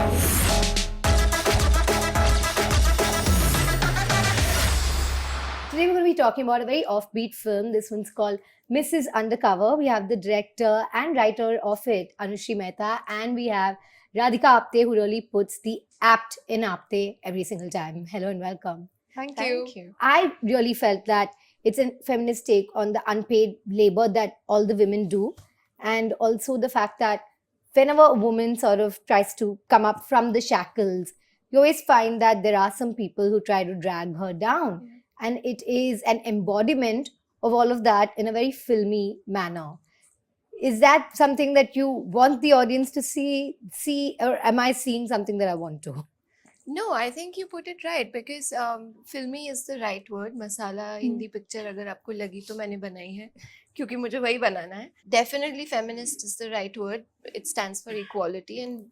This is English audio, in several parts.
Today we're going to be talking about a very offbeat film. This one's called Mrs Undercover. We have the director and writer of it, Anushree Mehta, and we have Radhika Apte, who really puts the apt in Apte every single time. Hello and welcome. Thank you. you. I really felt that it's a feminist take on the unpaid labor that all the women do, and also the fact that whenever a woman sort of tries to come up from the shackles, you always find that there are some people who try to drag her down. And it is an embodiment of all of that in a very filmy manner. Is that something that you want the audience to see, or am I seeing something that I want to? No, I think you put it right because filmy is the right word. Masala Hindi picture अगर आपको लगी तो मैंने बनाई है क्योंकि मुझे वही बनाना है. Definitely feminist is the right word. It stands for equality and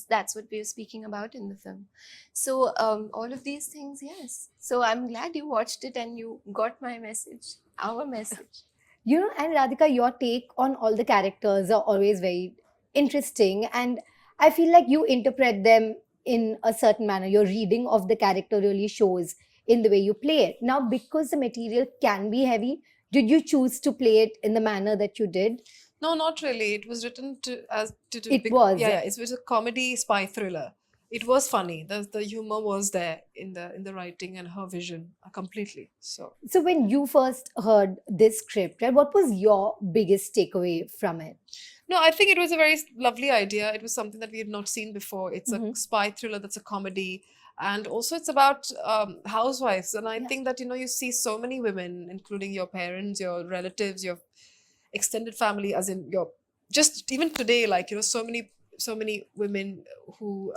that's what we are speaking about in the film. So all of these things, yes. So I'm glad you watched it and you got my message, our message. You know, and Radhika, your take on all the characters are always very interesting, and I feel like you interpret them in a certain manner. Your reading of the character really shows in the way you play it. Now, because the material can be heavy, did you choose to play it in the manner that you did? No, not really. It was written It was. Yeah, it was a comedy spy thriller. It was funny. The humor was there in the writing and her vision completely. So when you first heard this script, right, what was your biggest takeaway from it? no, I think it was a very lovely idea. It was something that we had not seen before. It's a spy thriller that's a comedy. And also it's about housewives. And I think that, you see so many women, including your parents, your relatives, your extended family, as in your, just even today, like, so many women who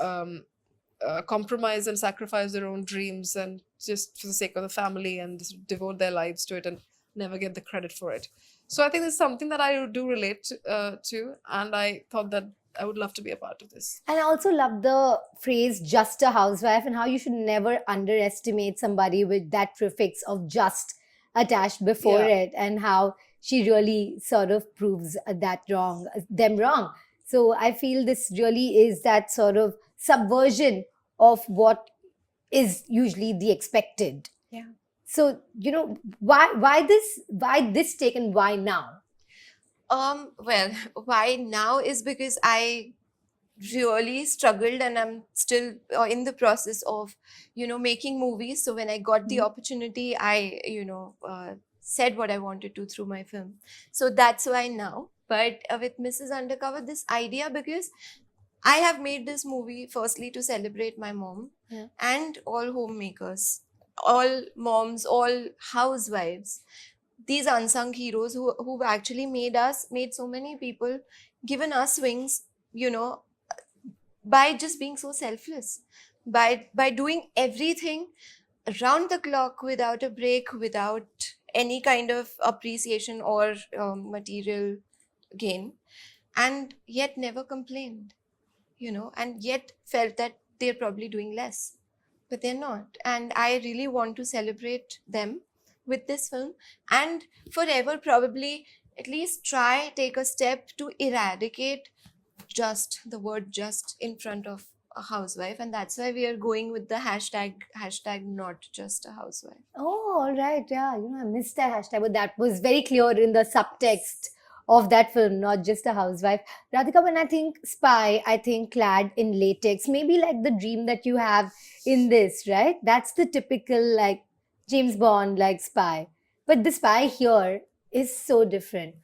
compromise and sacrifice their own dreams and just for the sake of the family and just devote their lives to it and never get the credit for it. So I think it's something that I do relate to, and I thought that I would love to be a part of this. And I also love the phrase "just a housewife" and how you should never underestimate somebody with that prefix of "just" attached before it, and how she really sort of proves them wrong. So I feel this really is that sort of subversion of what is usually the expected. Yeah. So, why this take and why now? Well, why now is because I really struggled and I'm still in the process of, making movies. So when I got the opportunity, I, said what I wanted to through my film. So that's why now. But with Mrs. Undercover, this idea, because I have made this movie firstly to celebrate my mom and all homemakers, all moms, all housewives. These unsung heroes who've actually made so many people, given us wings, by just being so selfless, by doing everything around the clock without a break, without any kind of appreciation or material gain, and yet never complained, and yet felt that they're probably doing less, but they're not. And I really want to celebrate them with this film and forever probably at least take a step to eradicate the word just in front of a housewife, and that's why we are going with the hashtag not just a housewife. Oh, all right. Yeah, I missed that hashtag, but that was very clear in the subtext of that film, not just a housewife. Radhika, when I think spy, I think clad in latex, maybe like the dream that you have in this, right? That's the typical like James Bond like spy. But the spy here is so different.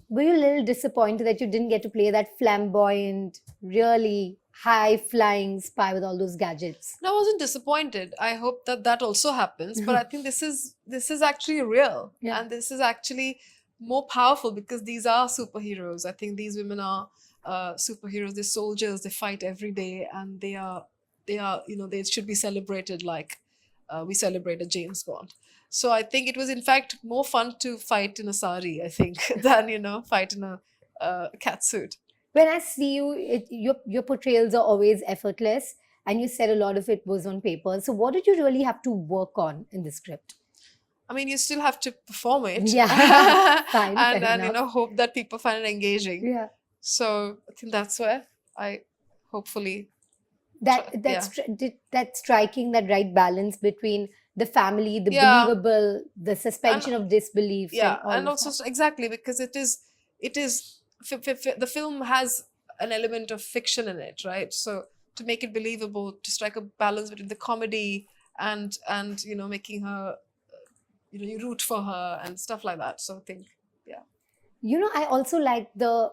Were you a little disappointed that you didn't get to play that flamboyant, really high-flying spy with all those gadgets? No, I wasn't disappointed. I hope that also happens. But I think this is actually real. Yeah. And this is actually more powerful because these are superheroes. I think these women are superheroes. They're soldiers. They fight every day, and they are they should be celebrated like we celebrated James Bond. So I think it was in fact more fun to fight in a sari, I think, than fight in a catsuit. When I see you, your portrayals are always effortless, and you said a lot of it was on paper. So what did you really have to work on in the script? I mean, you still have to perform it. Yeah, fine, and fair enough. hope that people find it engaging. Yeah. So I think that's where I hopefully That's that striking that right balance between the family, the Yeah, believable, the and suspension of disbelief, and yeah, all and of also that. exactly because it is the film has an element of fiction in it, right? So to make it believable, to strike a balance between the comedy and making her, you root for her and stuff like that. So I think, yeah. I also like the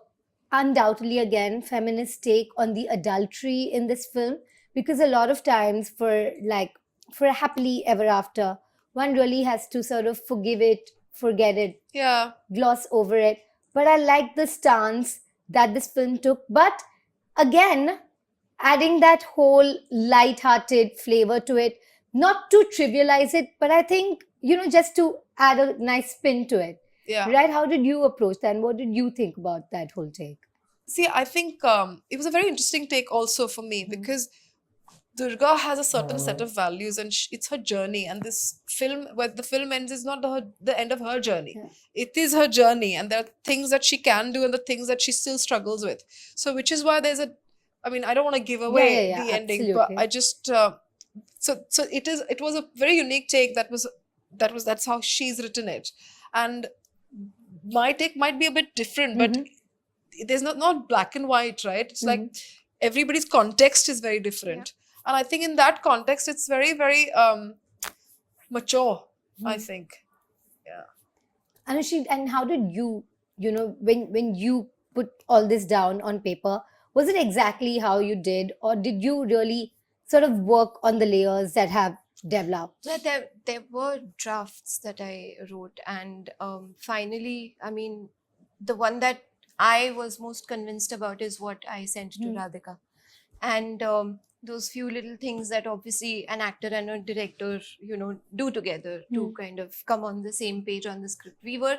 undoubtedly again feminist take on the adultery in this film, because a lot of times for a happily ever after, one really has to sort of forgive it, forget it, Yeah, gloss over it. But I like the stance that this film took. But again, adding that whole light-hearted flavor to it, not to trivialize it, but I think, just to add a nice spin to it. yeah. Right? How did you approach that? And what did you think about that whole take? See, I think it was a very interesting take also for me because Durga has a certain set of values and it's her journey. And this film, where the film ends, is not the end of her journey. Yeah. It is her journey, and there are things that she can do and the things that she still struggles with. So, which is why I mean, I don't want to give Yeah, yeah, away yeah, the ending, but absolutely. I just, so it was a very unique take that's how she's written it. And my take might be a bit different, but Mm-hmm. there's not black and white, right? It's like Mm-hmm. everybody's context is very different, and I think in that context it's very very mature, I think. Yeah. Anushree, and how did you, when you put all this down on paper, was it exactly how you did, or did you really sort of work on the layers that have developed? Yeah, there were drafts that I wrote, and finally, I mean, the one that I was most convinced about is what I sent to Hmm. Radhika, and those few little things that obviously an actor and a director, do together to kind of come on the same page on the script. We were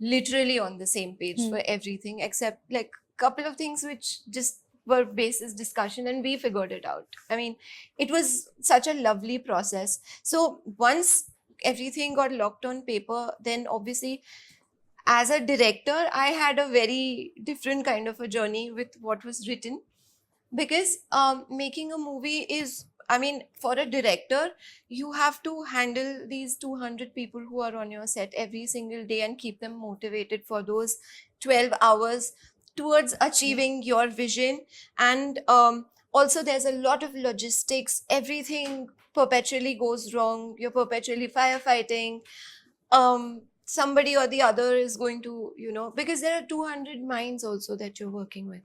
literally on the same page for everything except like couple of things which just were basis discussion, and we figured it out. I mean, it was such a lovely process. So once everything got locked on paper, then obviously as a director I had a very different kind of a journey with what was written, because making a movie is, I mean, for a director you have to handle these 200 people who are on your set every single day and keep them motivated for those 12 hours towards achieving your vision. And also there's a lot of logistics, everything perpetually goes wrong, you're perpetually firefighting. Somebody or the other is going to, because there are 200 minds also that you're working with.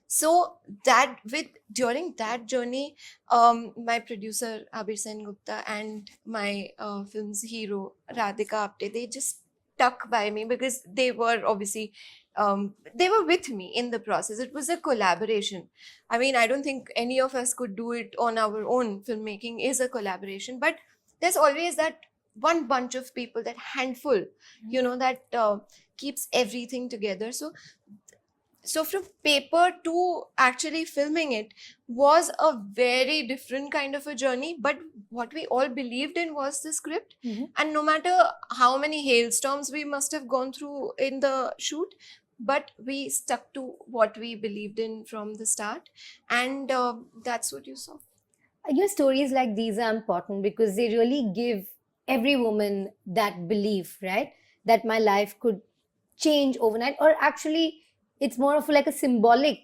So that with during that journey, my producer Abir Sen Gupta and my film's hero Radhika Apte, they just stuck by me because they were obviously they were with me in the process. It was a collaboration. I mean, I don't think any of us could do it on our own. Filmmaking is a collaboration, but there's always that one bunch of people, that handful, that keeps everything together. So from paper to actually filming it was a very different kind of a journey, but what we all believed in was the script. And no matter how many hailstorms we must have gone through in the shoot, but we stuck to what we believed in from the start, and that's what you saw. Stories like these are important because they really give every woman that belief, right? That my life could change overnight, or actually, it's more of like a symbolic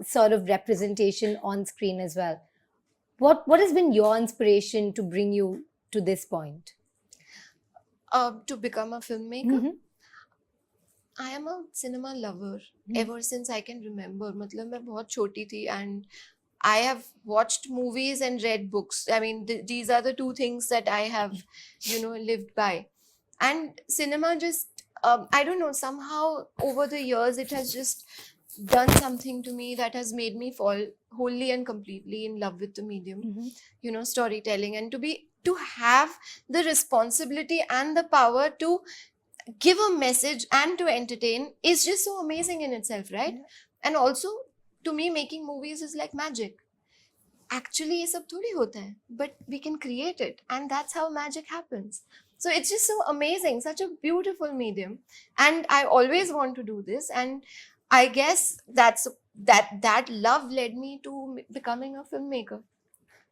sort of representation on screen as well. What has been your inspiration to bring you to this point? To become a filmmaker, I am a cinema lover ever since I can remember. मतलब मैं बहुत छोटी थी, and I have watched movies and read books. I mean, these are the two things that I have, lived by. And cinema just, I don't know, somehow over the years, it has just done something to me that has made me fall wholly and completely in love with the medium, storytelling, and to have the responsibility and the power to give a message and to entertain is just so amazing in itself, right? Yeah. And also, to me, making movies is like magic. Actually ये सब थोड़ी होता है, but we can create it, and that's how magic happens. So it's just so amazing, such a beautiful medium, and I always want to do this. And I guess that love led me to becoming a filmmaker.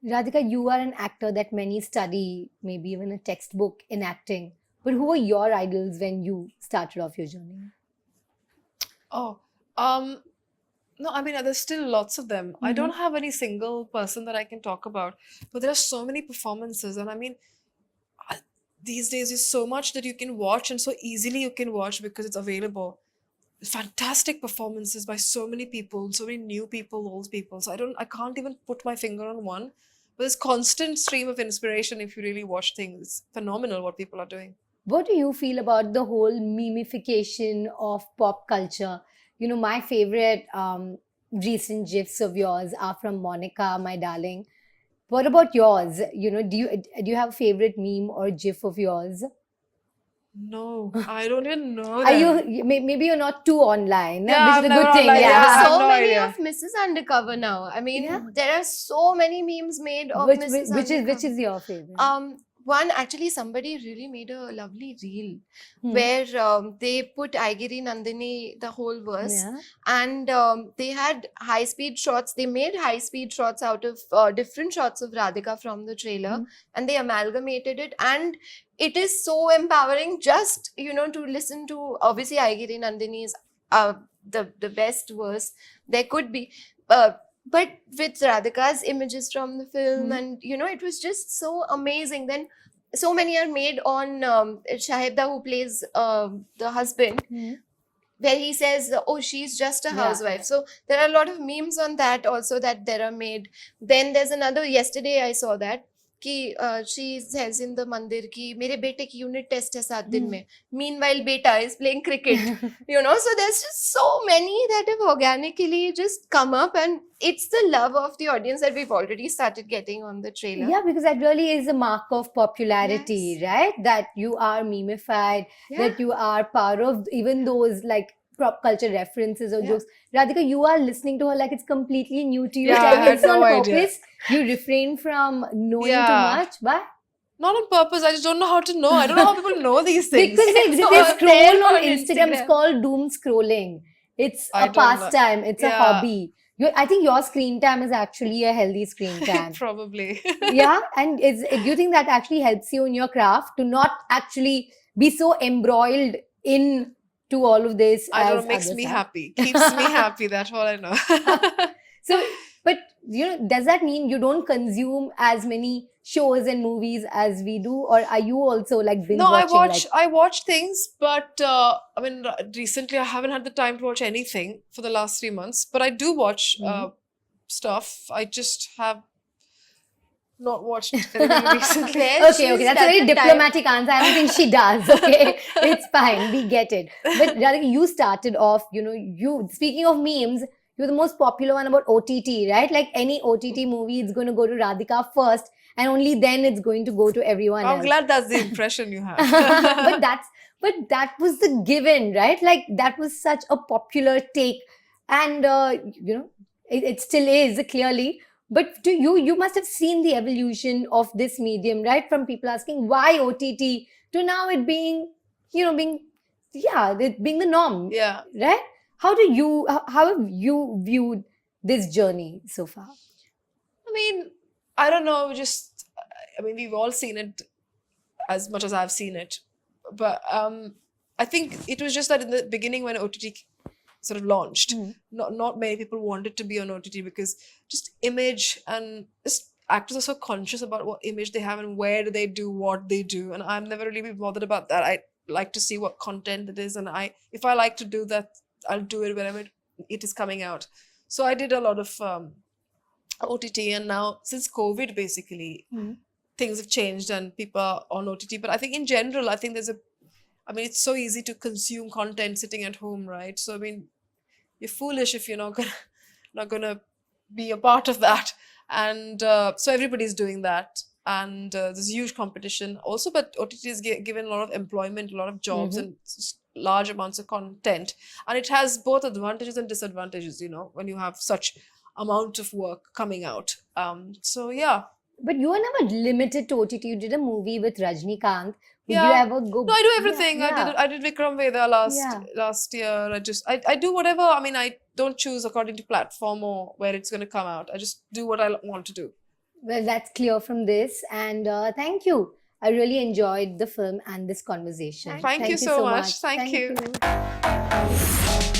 Radhika, you are an actor that many study, maybe even a textbook in acting. But who were your idols when you started off your journey? Oh, um, no, I mean, there's still lots of them. I don't have any single person that I can talk about, but there are so many performances. And I mean, I- these days is so much that you can watch, and so easily you can watch because it's available. Fantastic performances by so many people, so many new people, old people. So I can't even put my finger on one. But there's constant stream of inspiration if you really watch things. It's phenomenal what people are doing. What do you feel about the whole memification of pop culture? You know, my favorite recent gifs of yours are from Monica, my darling. What about yours? You know, do you have a favorite meme or gif of yours? No, I don't even know Are them. maybe you're not too online, Yeah, which I'm is a never good thing. online. There Yeah, I are have so no many idea. of Mrs. Undercover now. I mean, Yeah. there are so many memes made of Which Mrs. which is Undercover. your favorite? One actually, somebody really made a lovely reel Hmm. where they put Aigiri Nandini the whole verse, Yeah. and they had high speed shots. They made high speed shots out of different shots of Radhika from the trailer, Hmm. and they amalgamated it. And it is so empowering just to listen to. Obviously, Aigiri Nandini is the best verse there could be. But with Radhika's images from the film, Hmm. and it was just so amazing. Then so many are made on Shahibda, who plays the husband, Hmm. where he says, "Oh, she's just a Yeah. housewife." So there are a lot of memes on that also that there are made. Then there's another. Yesterday I saw that. कि she says in the mandir कि मेरे बेटे की unit test है 7 दिन में. Meanwhile, beta is playing cricket. So there's just so many that have organically just come up, and it's the love of the audience that we've already started getting on the trailer. Yeah, because that really is a mark of popularity, right? That you are memified, Yeah. that you are part of even those like pop culture references or Yeah. jokes. Radhika, you are listening to her like it's completely new to you. Yeah, Tell I me, had it's on no idea. purpose. You refrain from knowing too Yeah. much. Why? Not on purpose. I just don't know how to know. I don't know how people know these things. Because they It's all scroll there on on Instagram. It's Instagram. called doom scrolling. It's I a don't know. pastime. It's a Yeah. hobby. I think your screen time is actually a healthy screen time. Probably. Yeah, and do you think that actually helps you in your craft to not actually be so embroiled in to all of this? I don't know. as Makes others me are? happy. Keeps me happy. That's all I know. So, but does that mean you don't consume as many shows and movies as we do, or are you also like binge No, watching? I watch things, but I mean, recently I haven't had the time to watch anything for the last 3 months. But I do watch stuff. I just have not watched anything recently. Where Okay, she's that's a got very the time. diplomatic answer. I don't think she does. Okay, it's fine. We get it. But Radhika, you started off, you speaking of memes, you're the most popular one about OTT, right? Like any OTT movie, it's going to go to Radhika first, and only then it's going to go to everyone I'm else. glad that's the impression you have. but that was the given, right? Like that was such a popular take, and it still is clearly. But to you must have seen the evolution of this medium, right? From people asking why OTT to now it being, it being the norm, Yeah. right? How have you viewed this journey so far? I mean, I don't know. I mean, we've all seen it as much as I've seen it. But I think it was just that in the beginning when OTT sort of launched, not many people wanted to be on OTT because just image and just actors are so conscious about what image they have and where do they do what they do. And I'm never really bothered about that. I like to see what content it is, and if I like to do that, I'll do it whenever it is coming out. So I did a lot of OTT, and now since COVID, basically, things have changed and people are on OTT. But I think in general, I think it's so easy to consume content sitting at home, right? So I mean, you're foolish if you're not gonna be a part of that. And so everybody's doing that, and there's huge competition also. But OTT is given a lot of employment, a lot of jobs, and large amounts of content, and it has both advantages and disadvantages. When you have such amount of work coming out. So yeah. But you were never limited to OTT. You did a movie with Rajnikant. Would you Yeah. ever go? No, I do Yeah, everything. yeah. I did Vikram Vedha Yeah. last year. I do whatever. I mean, I don't choose according to platform or where it's going to come out. I just do what I want to do. Well, that's clear from this. And thank you. I really enjoyed the film and this conversation. Thank you so much. Thank you. you.